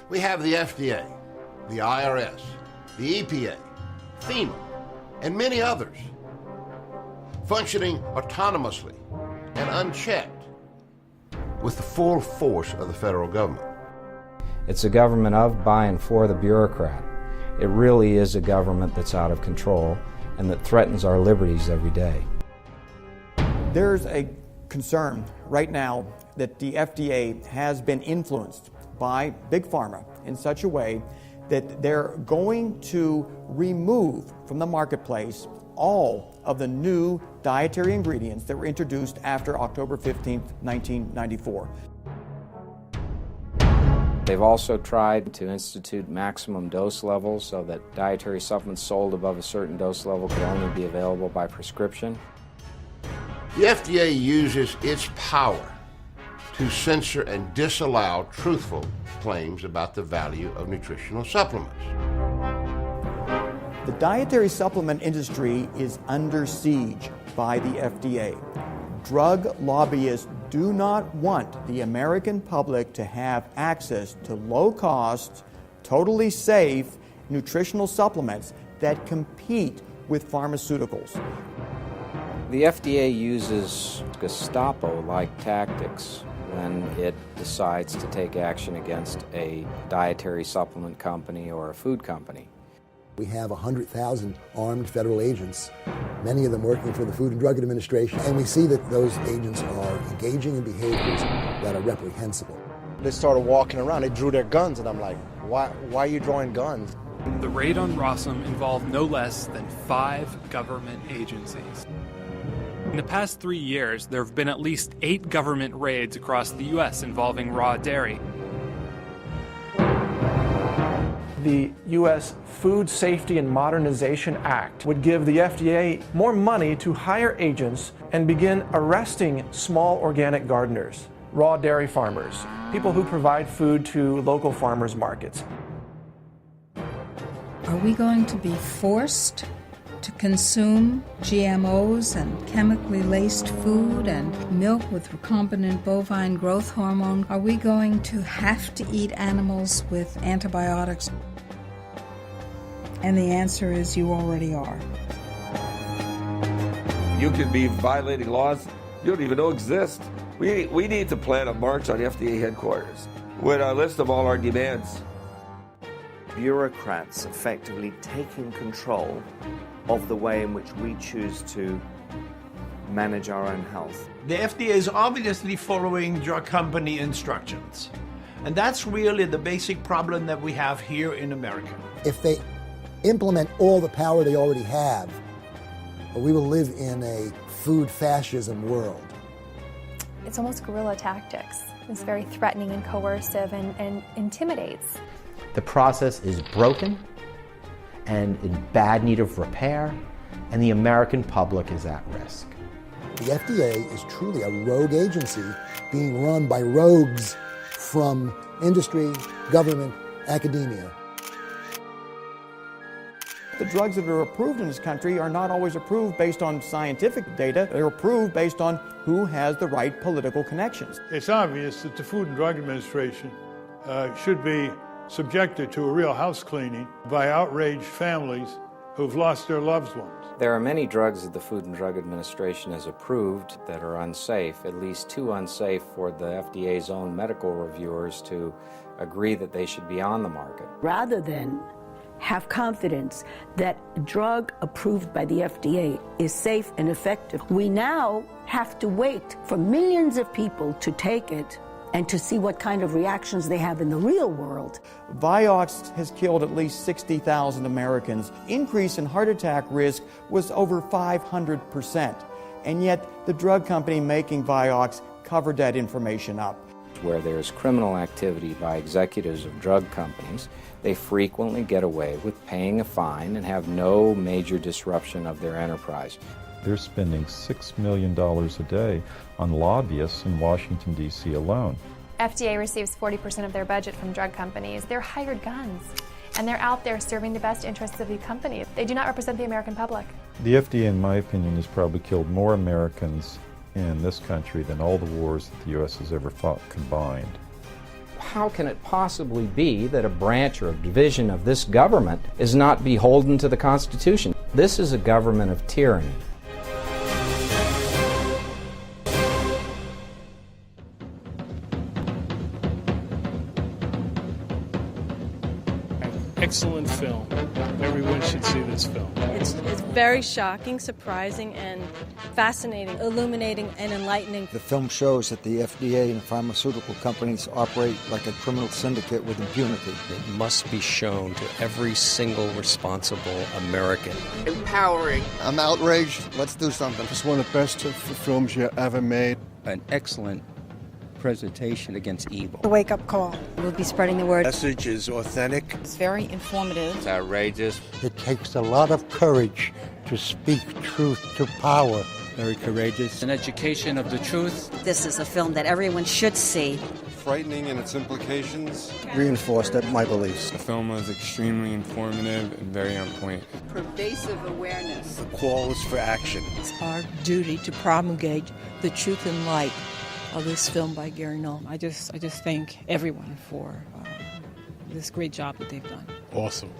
We have the FDA, the IRS, the EPA, FEMA, and many others, functioning autonomously and unchecked with the full force of the federal government. It's a government of, by, and for the bureaucrat. It really is a government that's out of control and that threatens our liberties every day. There's a concern right now that the FDA has been influenced by Big Pharma in such a way that they're going to remove from the marketplace all of the new dietary ingredients that were introduced after October 15, 1994. They've also tried to institute maximum dose levels so that dietary supplements sold above a certain dose level could only be available by prescription. The FDA uses its power to censor and disallow truthful claims about the value of nutritional supplements. The dietary supplement industry is under siege by the FDA. Drug lobbyists do not want the American public to have access to low-cost, totally safe nutritional supplements that compete with pharmaceuticals. The FDA uses Gestapo-like tactics when it decides to take action against a dietary supplement company or a food company. We have 100,000 armed federal agents, many of them working for the Food and Drug Administration, and we see that those agents are engaging in behaviors that are reprehensible. They started walking around, they drew their guns, and I'm like, why are you drawing guns? The raid on Rossum involved no less than 5 government agencies. In the past 3 years, there have been at least 8 government raids across the U.S. involving raw dairy. The U.S. Food Safety and Modernization Act would give the FDA more money to hire agents and begin arresting small organic gardeners, raw dairy farmers, people who provide food to local farmers markets. Are we going to be forced to consume GMOs and chemically laced food and milk with recombinant bovine growth hormone? Are we going to have to eat animals with antibiotics? And the answer is you already are. You could be violating laws you don't even know exist. We need to plan a march on FDA headquarters with a list of all our demands. Bureaucrats effectively taking control of the way in which we choose to manage our own health. The FDA is obviously following drug company instructions. And that's really the basic problem that we have here in America. If they implement all the power they already have, we will live in a food fascism world. It's almost guerrilla tactics. It's very threatening and coercive and intimidates. The process is broken and in bad need of repair, and the American public is at risk. The FDA is truly a rogue agency being run by rogues from industry, government, academia. The drugs that are approved in this country are not always approved based on scientific data. They're approved based on who has the right political connections. It's obvious that the Food and Drug Administration should be subjected to a real house cleaning by outraged families who've lost their loved ones. There are many drugs that the Food and Drug Administration has approved that are unsafe, at least too unsafe for the FDA's own medical reviewers to agree that they should be on the market. Rather than have confidence that a drug approved by the FDA is safe and effective, we now have to wait for millions of people to take it and to see what kind of reactions they have in the real world. Vioxx has killed at least 60,000 Americans. Increase in heart attack risk was over 500%. And yet the drug company making Vioxx covered that information up. Where there's criminal activity by executives of drug companies, they frequently get away with paying a fine and have no major disruption of their enterprise. They're spending $6 million a day on lobbyists in Washington, D.C. alone. FDA receives 40% of their budget from drug companies. They're hired guns, and they're out there serving the best interests of the company. They do not represent the American public. The FDA, in my opinion, has probably killed more Americans in this country than all the wars that the U.S. has ever fought combined. How can it possibly be that a branch or a division of this government is not beholden to the Constitution? This is a government of tyranny. Excellent film. Everyone should see this film. It's very shocking, surprising, and fascinating, illuminating, and enlightening. The film shows that the FDA and pharmaceutical companies operate like a criminal syndicate with impunity. It must be shown to every single responsible American. Empowering. I'm outraged. Let's do something. It's one of the best films you ever made. An excellent presentation against evil. The wake-up call. We'll be spreading the word. The message is authentic. It's very informative. It's outrageous. It takes a lot of courage to speak truth to power. Very courageous. An education of the truth. This is a film that everyone should see. Frightening in its implications. Reinforced my beliefs. The film was extremely informative and very on point. Pervasive awareness. The call is for action. It's our duty to promulgate the truth and light of this film by Gary Null. I just thank everyone for this great job that they've done. Awesome.